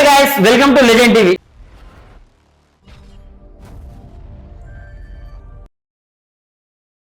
guys, welcome to Legend TV.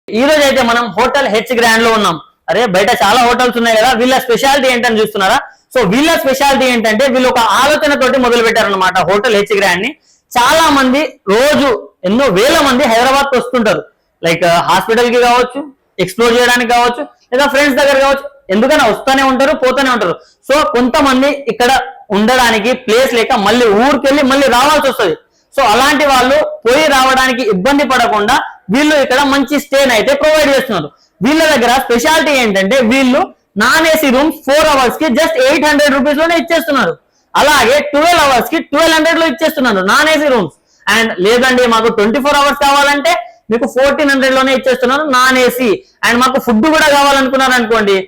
ఈ రోజు అయితే మనం హోటల్ హెచ్ గ్రాండ్ లో ఉన్నాం. అరే బయట చాలా హోటల్స్ ఉన్నాయి కదా, వీళ్ళ స్పెషాలిటీ ఏంటని చూస్తున్నారా? సో వీళ్ళ స్పెషాలిటీ ఏంటంటే వీళ్ళు ఒక ఆలోచనతోటి మొదలు పెట్టారనమాట హోటల్ హెచ్ గ్రాండ్ ని. చాలా మంది రోజు ఎన్నో వేల మంది హైదరాబాద్ కి వస్తుంటారు. లైక్ హాస్పిటల్ కి కావచ్చు, ఎక్స్ప్లోర్ చేయడానికి కావచ్చు, లేదా ఫ్రెండ్స్ దగ్గర కావచ్చు, ఎందుకైనా వస్తూనే ఉంటారు, పోతూనే ఉంటారు. సో కొంతమంది ఇక్కడ ఉండడానికి ప్లేస్ లేక మళ్ళీ ఊరికెళ్ళి మళ్ళీ రావాల్సి వస్తుంది. సో అలాంటి వాళ్ళు పోయి రావడానికి ఇబ్బంది పడకుండా వీళ్ళు ఇక్కడ మంచి స్టేన్ అయితే ప్రొవైడ్ చేస్తున్నారు. వీళ్ళ దగ్గర స్పెషాలిటీ ఏంటంటే వీళ్ళు నాన్ ఏసీ రూమ్స్ 4 అవర్స్ కి జస్ట్ 800 రూపీస్ లోనే ఇచ్చేస్తున్నారు. అలాగే 12 అవర్స్ కి 1200 లో ఇచ్చేస్తున్నారు నాన్ ఏసీ రూమ్స్. అండ్ లేదండి మాకు 24 అవర్స్ కావాలంటే మీకు 1400 లోనే ఇచ్చేస్తున్నారు నాన్ ఏసీ. అండ్ మాకు ఫుడ్ కూడా కావాలనుకున్నారు అనుకోండి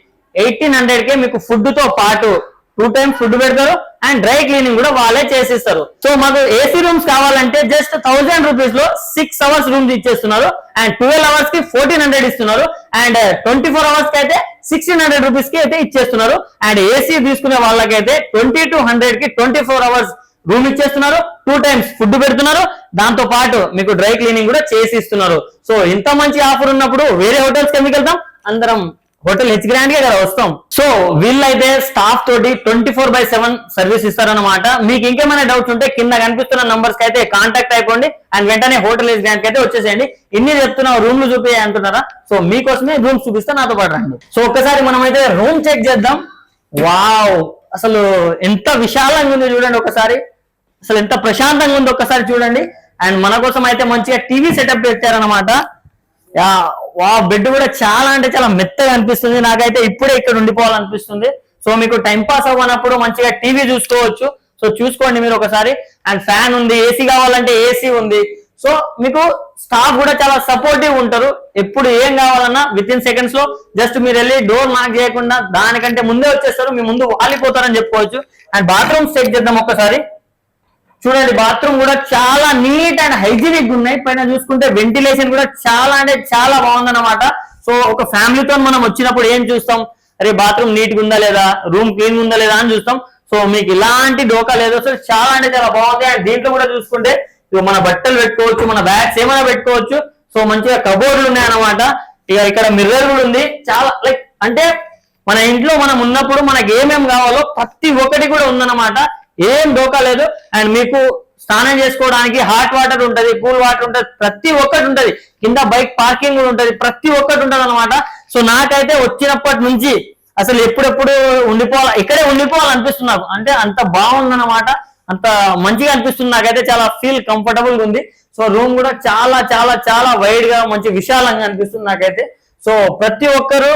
1800 కే మీకు ఫుడ్ తో పాటు 2 times ఫుడ్ పెడతారు అండ్ డ్రై క్లీనింగ్ కూడా వాళ్ళే చేసిస్తారు. సో మాకు ఏసీ రూమ్స్ కావాలంటే జస్ట్ 1000 రూపీస్ లో 6 అవర్స్ రూమ్స్ ఇచ్చేస్తున్నారు. అండ్ 12 అవర్స్ కి 1400 ఇస్తున్నారు. అండ్ 24 అవర్స్ కి అయితే 1600 రూపీస్ కి అయితే ఇచ్చేస్తున్నారు. అండ్ ఏసీ తీసుకునే వాళ్ళకైతే 2200 కి 24 అవర్స్ రూమ్ ఇచ్చేస్తున్నారు, 2 times ఫుడ్ పెడుతున్నారు, దాంతో పాటు మీకు డ్రై క్లీనింగ్ కూడా చేసి ఇస్తున్నారు. సో ఇంత మంచి ఆఫర్ ఉన్నప్పుడు వేరే హోటల్స్ కి ఎందుకు వెళ్తాం? అందరం హోటల్ హెచ్ గ్రాండ్ కి కదా వస్తాం. సో వీళ్ళైతే స్టాఫ్ తోటి 24/7 సర్వీస్ ఇస్తారన్నమాట. మీకు ఇంకేమైనా డౌట్స్ ఉంటే కింద కనిపిస్తున్న నంబర్స్ కి అయితే కాంటాక్ట్ అయిపోండి అండ్ వెంటనే హోటల్ హెచ్ గ్రాండ్ కి అయితే వచ్చేసేయండి. ఇన్ని చెప్తున్నా రూమ్లు చూపి అంటున్నారా? సో మీకోసమే రూమ్స్ చూపిస్తా, నాతో పాటు రండి. సో ఒక్కసారి మనం అయితే రూమ్ చెక్ చేద్దాం. వావ్, అసలు ఎంత విశాలంగా ఉంది చూడండి ఒకసారి, అసలు ఎంత ప్రశాంతంగా ఉంది ఒక్కసారి చూడండి. అండ్ మన కోసం అయితే మంచిగా టీవీ సెటప్ పెట్టారనమాట. వా బెడ్ కూడా చాలా అంటే చాలా మెత్తగా అనిపిస్తుంది. నాకైతే ఇప్పుడే ఇక్కడ ఉండిపోవాలనిపిస్తుంది. సో మీకు టైం పాస్ అవ్వనప్పుడు మంచిగా టీవీ చూసుకోవచ్చు. సో చూసుకోండి మీరు ఒకసారి. అండ్ ఫ్యాన్ ఉంది, ఏసీ కావాలంటే ఏసీ ఉంది. సో మీకు స్టాఫ్ కూడా చాలా సపోర్టివ్ ఉంటారు. ఎప్పుడు ఏం కావాలన్నా విత్ ఇన్ సెకండ్స్ లో జస్ట్ మీరు వెళ్ళి డోర్ నాక్ చేయకుండా దానికంటే ముందే వచ్చేస్తారు, మీ ముందు వాలిపోతారని చెప్పుకోవచ్చు. అండ్ బాత్రూమ్స్ చెక్ చేద్దాం ఒక్కసారి. చూడండి బాత్రూమ్ కూడా చాలా నీట్ అండ్ హైజీనిక్ ఉన్నాయి. పైన చూసుకుంటే వెంటిలేషన్ కూడా చాలా అంటే చాలా బాగుందన్నమాట. సో ఒక ఫ్యామిలీతో మనం వచ్చినప్పుడు ఏం చూస్తాం? అరే బాత్రూమ్ నీట్ గా ఉందా లేదా, రూమ్ క్లీన్ ఉందా లేదా అని చూస్తాం. సో మీకు ఇలాంటి డోకా లేదు, అసలు చాలా అంటే చాలా బాగుంది. అండ్ దీంట్లో కూడా చూసుకుంటే మన బట్టలు పెట్టుకోవచ్చు, మన బ్యాగ్స్ ఏమైనా పెట్టుకోవచ్చు. సో మంచిగా కబోర్డ్లు ఉన్నాయన్నమాట. ఇక ఇక్కడ మిర్రర్ కూడా ఉంది. చాలా లైక్ అంటే మన ఇంట్లో మనం ఉన్నప్పుడు మనకి ఏమేమి కావాలో ప్రతి ఒక్కటి కూడా ఉందన్నమాట. ఏం డోకా లేదు. అండ్ మీకు స్నానం చేసుకోవడానికి హాట్ వాటర్ ఉంటది, కూల్ వాటర్ ఉంటది, ప్రతి ఒక్కటి ఉంటది. కింద బైక్ పార్కింగ్ కూడా ఉంటది, ప్రతి ఒక్కటి ఉంటది అనమాట. సో నాకైతే వచ్చినప్పటి నుంచి అసలు ఎప్పుడెప్పుడు ఇక్కడే ఉండిపోవాలనిపిస్తుంది నాకు. అంటే అంత బాగుందన్నమాట, అంత మంచిగా అనిపిస్తుంది నాకైతే. చాలా ఫీల్ కంఫర్టబుల్ గా ఉంది. సో రూమ్ కూడా చాలా చాలా చాలా వైడ్ గా మంచి విశాలంగా అనిపిస్తుంది నాకైతే. సో ప్రతి ఒక్కరు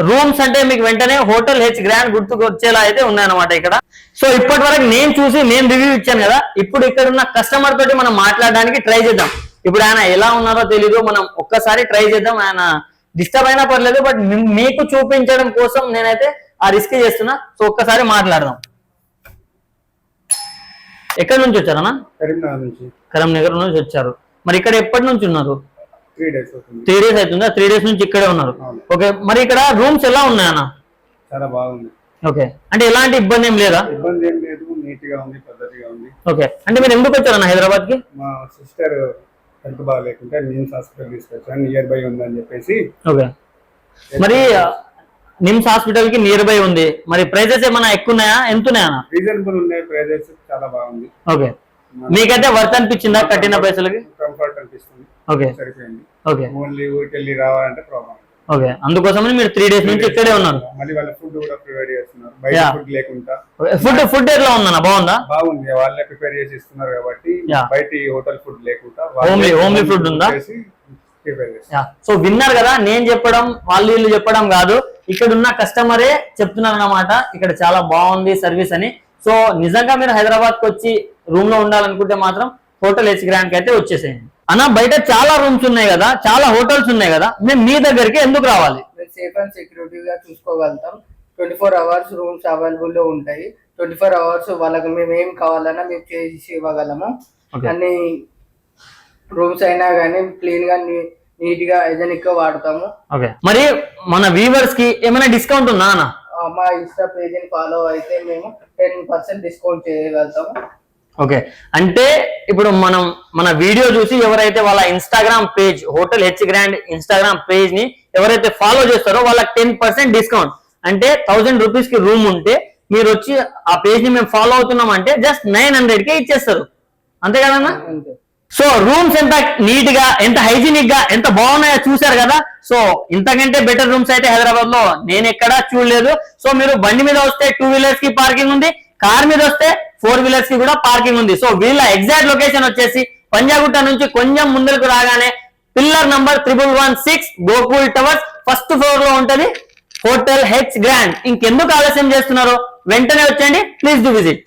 రూమ్స్ అంటే మీకు వెంటనే హోటల్ హెచ్ గ్రాండ్ గుర్తుకు వచ్చేలా అయితే ఉన్నాయన్నమాట ఇక్కడ. సో ఇప్పటి వరకు నేను రివ్యూ ఇచ్చాను కదా, ఇప్పుడు ఇక్కడ ఉన్న కస్టమర్ తోటి మనం మాట్లాడడానికి ట్రై చేద్దాం. ఇప్పుడు ఆయన ఎలా ఉన్నారో తెలీదు, మనం ఒక్కసారి ట్రై చేద్దాం. ఆయన డిస్టర్బ్ అయినా పర్లేదు, బట్ మీకు చూపించడం కోసం నేనైతే ఆ రిస్క్ చేస్తున్నా. సో ఒక్కసారి మాట్లాడదాం. ఎక్కడి నుంచి వచ్చారన్నా? కరీంనగర్ నుంచి వచ్చారు. మరి ఇక్కడ ఎప్పటి నుంచి ఉన్నారు? 3 days అవుతుందా? 3 days నుంచి ఇక్కడే ఉన్నారు. ఓకే, మరి ఇక్కడ రూమ్స్ ఎలా ఉన్నాయన్నా? చాలా బాగుంది. ఓకే, అంటే ఎలాంటి ఇబ్బంది ఏం లేదా? ఇబ్బంది ఏం లేదు, నీట్ గా ఉంది, పద్ధతిగా ఉంది. ఓకే, అంటే మీరు ఎందుకు వచ్చారన్న హైదరాబాద్ కి? మా సిస్టర్ హెల్త్ బాగాలేకుంటే నిమ్స్ హాస్పిటల్ తీసుకొచ్చాను, నియర్ బై ఉందని చెప్పేసి. ఓకే, మరి నిమ్స్ హాస్పిటల్ కి నియర్ బై ఉంది. మరి ప్రైజెస్ ఏమైనా ఎక్కువ ఉన్నాయా, ఎంత ఉన్నాయా? రీజనబుల్ ఉన్నాయి, ప్రైజెస్ చాలా బాగుంది. ఓకే, మీకైతే వర్త్ అనిపించిందా కట్టిన పైసలకి? కంఫర్ట్ అనిపిస్తుంది. ఓకే, సరిపోయింది. ఓకే, ఓన్లీ ఊరికి వెళ్ళి రావాలంటే ప్రాబ్లం. ఓకే, అందుకోసమని మీరు 3 days నుంచి ఇక్కడే ఉన్నారు. మళ్ళీ వాళ్ళ ఫుడ్ కూడా ప్రొవైడ్ చేస్తున్నారు, బయట ఫుడ్ లేకుండా. ఫుడ్ ఎట్లా ఉందన్న? బాగుందా? బాగుంది, వాళ్ళే ప్రిపేర్ చేసి ఇస్తున్నారు కాబట్టి బయట హోటల్ ఫుడ్ లేకుండా హోమ్లీ ఫుడ్ ఉందా? సో విన్నారు కదా, నేను చెప్పడం వీళ్ళు చెప్పడం కాదు, ఇక్కడ ఉన్న కస్టమరే చెప్తున్నారు అన్నమాట. ఇక్కడ చాలా బాగుంది సర్వీస్ అని. సో నిజంగా మీరు హైదరాబాద్ కి వచ్చి రూమ్ లో ఉండాలనుకుంటే మాత్రం హోటల్ హెచ్ గ్రాండ్ కి అయితే వచ్చేసేయండి. అన్న బయట చాలా రూమ్స్ ఉన్నాయి కదా, చాలా హోటల్స్ ఉన్నాయి కదా, మేము మీ దగ్గరికి ఎందుకు రావాలి? సేఫ్ అండ్ సెక్యూరిటీగా చూసుకోగలుగుతాం. 24 అవర్స్ రూమ్స్ అవైలబుల్ లో ఉంటాయి. 24 అవర్స్ వాళ్ళకి మేము ఏం కావాలన్నా మేము చేసి ఇవ్వగలము. అన్ని రూమ్స్ అయినా కానీ క్లీన్ గా నీట్ గా హైజెనిక్ గా వాడతాము. ఓకే, మరి మన వ్యూవర్స్ కి ఏమైనా డిస్కౌంట్ ఉందా అన్న? మా ఇన్స్టా పేజ్ ని ఫాలో అయితే మేము 10% డిస్కౌంట్ చేయగలుగుతాము. ఓకే, అంటే ఇప్పుడు మనం మన వీడియో చూసి ఎవరైతే వాళ్ళ Instagram page hotel H grand Instagram page ని ఎవరైతే ఫాలో చేస్తారో వాళ్ళకి 10% డిస్కౌంట్. అంటే 1000 రూపీస్ కి రూమ్ ఉంటే మీరు వచ్చి ఆ పేజ్ ని మేము ఫాలో అవుతున్నాం అంటే జస్ట్ 900కే ఇచ్చేస్తారు, అంతే కదన్నా? అంతే. సో రూమ్స్ ఎంత నీట్ గా, ఎంత హైజీనిక్ గా, ఎంత బాగున్నాయో చూసారు కదా. సో ఇంతకంటే బెటర్ రూమ్స్ అయితే హైదరాబాద్ లో నేను ఎక్కడా చూడలేదు. సో మీరు బండి మీద వస్తే 2 వీలర్స్ కి పార్కింగ్ ఉంది, కార్ మీద వస్తే 4 వీలర్స్ కి కూడా పార్కింగ్ ఉంది. సో వీళ్ళ ఎగ్జాక్ట్ లొకేషన్ వచ్చేసి పంజాగుట్ట నుంచి కొంచెం ముందుకు రాగానే pillar number 1116 Gokul towers first floor లో ఉంటది హోటల్ హెచ్ గ్రాండ్. ఇంకెందుకు ఆలస్యం చేస్తున్నారు, వెంటనే వచ్చేయండి, ప్లీజ్ డూ విజిట్.